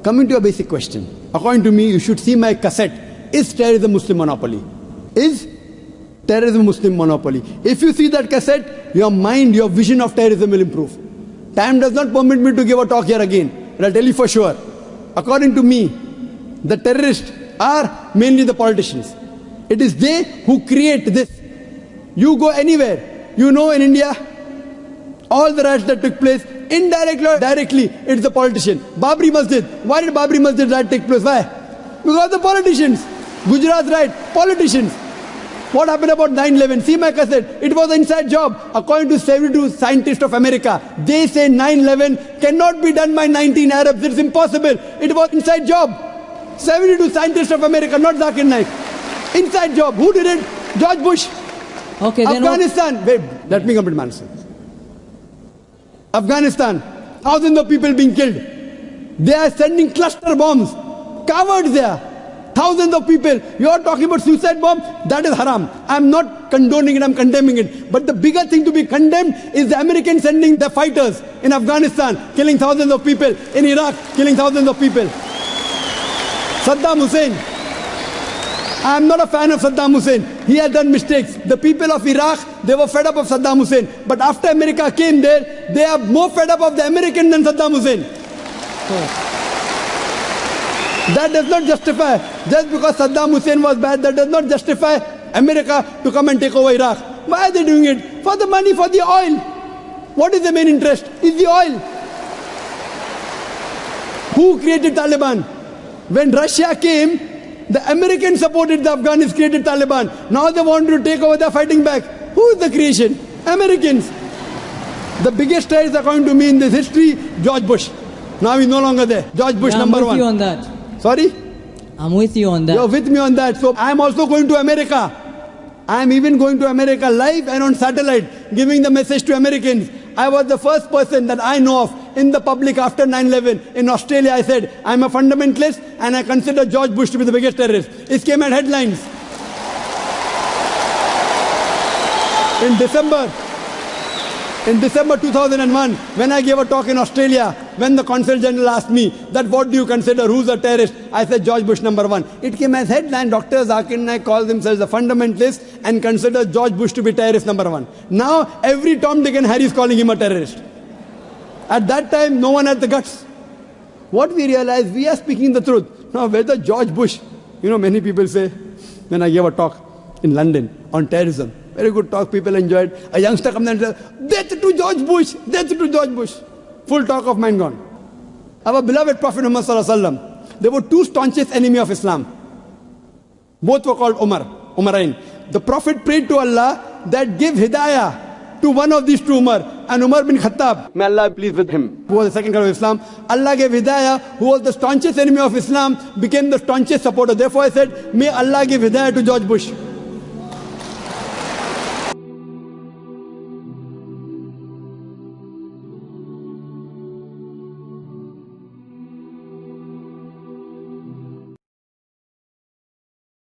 Coming to your basic question, according to me, you should see my cassette. Is terrorism Muslim monopoly? Is terrorism Muslim monopoly? If you see that cassette, your mind, your vision of terrorism will improve. Time does not permit me to give a talk here again, but I'll tell you for sure. According to me, the terrorists are mainly the politicians. It is they who create this. You go anywhere, you know in India, all the riots that took place, indirectly or directly, it's the politician. Babri Masjid. Why did Babri Masjid riot take place? Why? Because the politicians. Gujarat riot, politicians. What happened about 9/11? See my cassette. It was an inside job. According to 72 scientists of America, they say 9/11 cannot be done by 19 Arabs. It's impossible. It was inside job. 72 scientists of America, not Zakir Naik. Inside job. Who did it? George Bush. Okay, Afghanistan. Wait, let me complete my answer. Afghanistan, thousands of people being killed. They are sending cluster bombs. Cowards there. Thousands of people. You are talking about suicide bomb? That is haram. I am not condoning it, I am condemning it. But the bigger thing to be condemned is the Americans sending their fighters in Afghanistan, killing thousands of people. In Iraq, killing thousands of people. Saddam Hussein. I am not a fan of Saddam Hussein. He has done mistakes. The people of Iraq, they were fed up of Saddam Hussein. But after America came there, they are more fed up of the American than Saddam Hussein. That does not justify, just because Saddam Hussein was bad, that does not justify America to come and take over Iraq. Why are they doing it? For the money, for the oil. What is the main interest? Is the oil. Who created Taliban? When Russia came, the Americans supported the Afghans, created Taliban. Now they want to take over, they are fighting back. Who is the creation? Americans. The biggest terrorist, according to me, in this history, George Bush. Now he's no longer there. George Bush, number one. I'm with you on that. Sorry? I'm with you on that. You're with me on that. So I'm also going to America. I'm even going to America live and on satellite, giving the message to Americans. I was the first person that I know of in the public after 9/11. In Australia, I said, I'm a fundamentalist and I consider George Bush to be the biggest terrorist. It came at headlines. In December 2001, when I gave a talk in Australia, when the Consul General asked me that what do you consider, who's a terrorist? I said George Bush number one. It came as headline, Dr. Zakir Naik calls himself a fundamentalist and considers George Bush to be terrorist number one. Now every Tom, Dick and Harry is calling him a terrorist. At that time, no one had the guts. What we realized, we are speaking the truth. Now whether George Bush, many people say, when I gave a talk in London on terrorism, very good talk, people enjoyed. A youngster comes and says, death to George Bush, death to George Bush. Full talk of mine gone. Our beloved Prophet Muhammad Sallallahu Alaihi Wasallam, there were two staunchest enemies of Islam. Both were called Umarain. The Prophet prayed to Allah that give hidayah to one of these two Umar, and Umar bin Khattab, may Allah be pleased with him, who was the second caliph of Islam. Allah gave hidayah, who was the staunchest enemy of Islam, became the staunchest supporter. Therefore I said, may Allah give hidayah to George Bush.